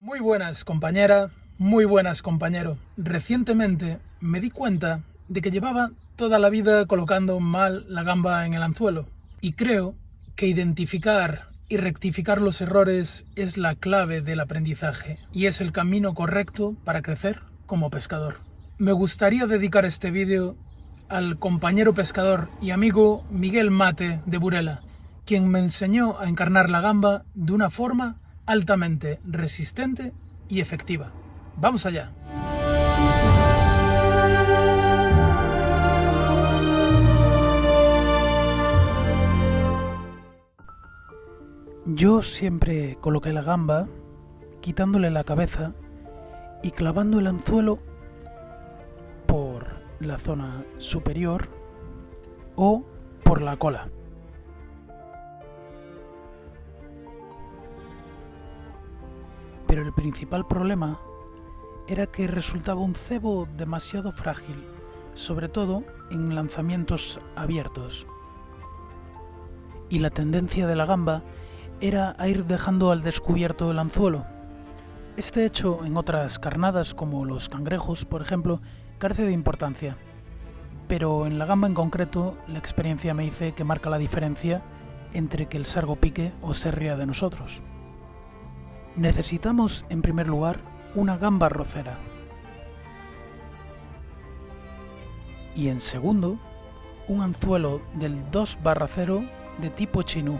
Muy buenas, compañera, muy buenas, compañero. Recientemente me di cuenta de que llevaba toda la vida colocando mal la gamba en el anzuelo y creo que identificar y rectificar los errores es la clave del aprendizaje y es el camino correcto para crecer como pescador. Me gustaría dedicar este vídeo al compañero pescador y amigo Miguel Mate de Burela, quien me enseñó a encarnar la gamba de una forma altamente resistente y efectiva. ¡Vamos allá! Yo siempre coloqué la gamba quitándole la cabeza y clavando el anzuelo por la zona superior o por la cola. Pero el principal problema era que resultaba un cebo demasiado frágil, sobre todo en lanzamientos abiertos. Y la tendencia de la gamba era a ir dejando al descubierto el anzuelo. Este hecho en otras carnadas, como los cangrejos, por ejemplo, carece de importancia. Pero en la gamba en concreto, la experiencia me dice que marca la diferencia entre que el sargo pique o se ría de nosotros. Necesitamos, en primer lugar, una gamba arrocera. Y en segundo, un anzuelo del 2/0 de tipo chinú.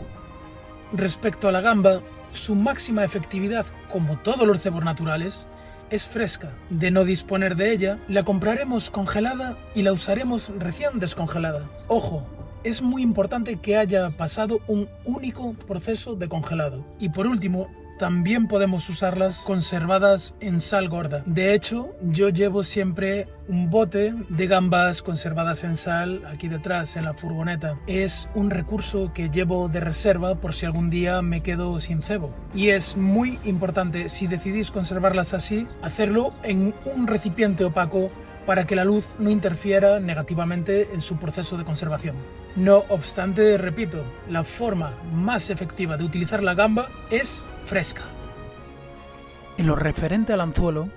Respecto a la gamba, su máxima efectividad, como todos los cebos naturales, es fresca. De no disponer de ella, la compraremos congelada y la usaremos recién descongelada. Ojo, es muy importante que haya pasado un único proceso de congelado. Y por último, también podemos usarlas conservadas en sal gorda. De hecho, yo llevo siempre un bote de gambas conservadas en sal aquí detrás en la furgoneta. Es un recurso que llevo de reserva por si algún día me quedo sin cebo. Y es muy importante, si decidís conservarlas así, hacerlo en un recipiente opaco para que la luz no interfiera negativamente en su proceso de conservación. No obstante, repito, la forma más efectiva de utilizar la gamba es fresca. En lo referente al anzuelo,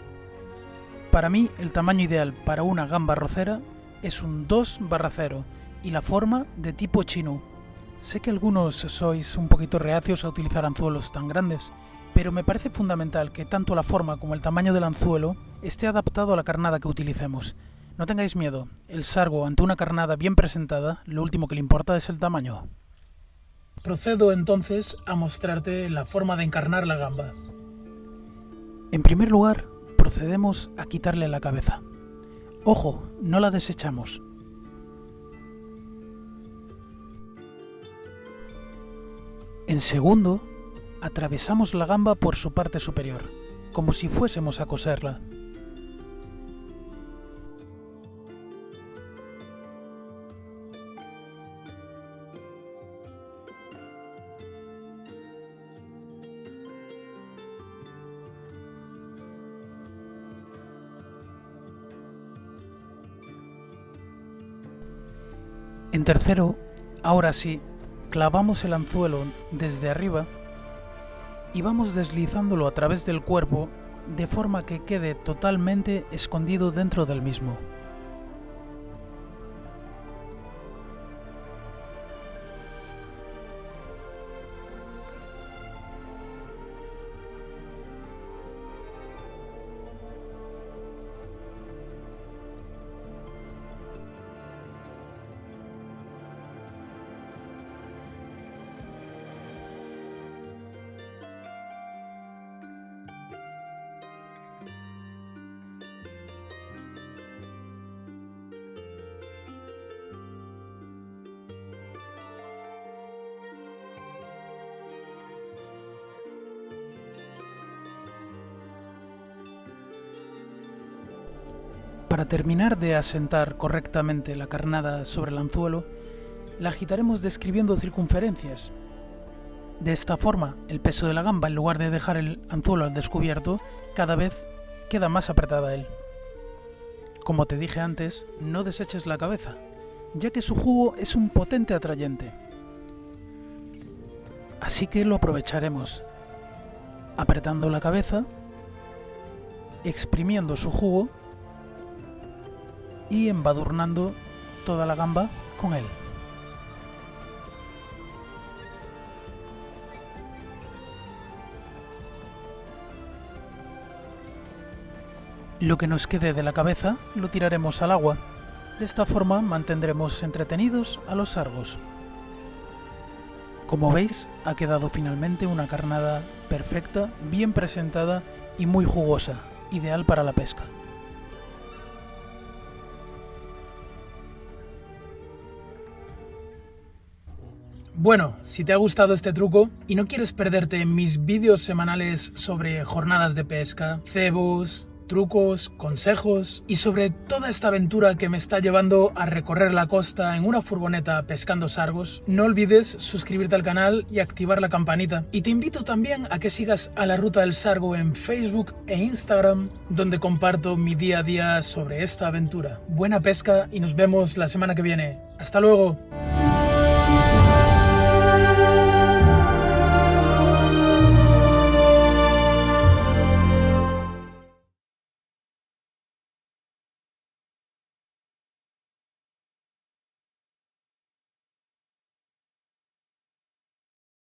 para mí el tamaño ideal para una gamba arrocera es un 2/0 y la forma de tipo chinú. Sé que algunos sois un poquito reacios a utilizar anzuelos tan grandes, pero me parece fundamental que tanto la forma como el tamaño del anzuelo esté adaptado a la carnada que utilicemos. No tengáis miedo, el sargo ante una carnada bien presentada, lo último que le importa es el tamaño. Procedo entonces a mostrarte la forma de encarnar la gamba. En primer lugar, procedemos a quitarle la cabeza. Ojo, no la desechamos. En segundo, atravesamos la gamba por su parte superior, como si fuésemos a coserla. En tercero, ahora sí, clavamos el anzuelo desde arriba y vamos deslizándolo a través del cuerpo de forma que quede totalmente escondido dentro del mismo. Para terminar de asentar correctamente la carnada sobre el anzuelo, la agitaremos describiendo circunferencias. De esta forma, el peso de la gamba, en lugar de dejar el anzuelo al descubierto, cada vez queda más apretada a él. Como te dije antes, no deseches la cabeza, ya que su jugo es un potente atrayente. Así que lo aprovecharemos, apretando la cabeza exprimiendo su jugo y embadurnando toda la gamba con él. Lo que nos quede de la cabeza lo tiraremos al agua. De esta forma mantendremos entretenidos a los sargos. Como veis, ha quedado finalmente una carnada perfecta, bien presentada y muy jugosa, ideal para la pesca. Bueno, si te ha gustado este truco y no quieres perderte mis vídeos semanales sobre jornadas de pesca, cebos, trucos, consejos y sobre toda esta aventura que me está llevando a recorrer la costa en una furgoneta pescando sargos, no olvides suscribirte al canal y activar la campanita. Y te invito también a que sigas a la Ruta del Sargo en Facebook e Instagram, donde comparto mi día a día sobre esta aventura. Buena pesca y nos vemos la semana que viene. ¡Hasta luego!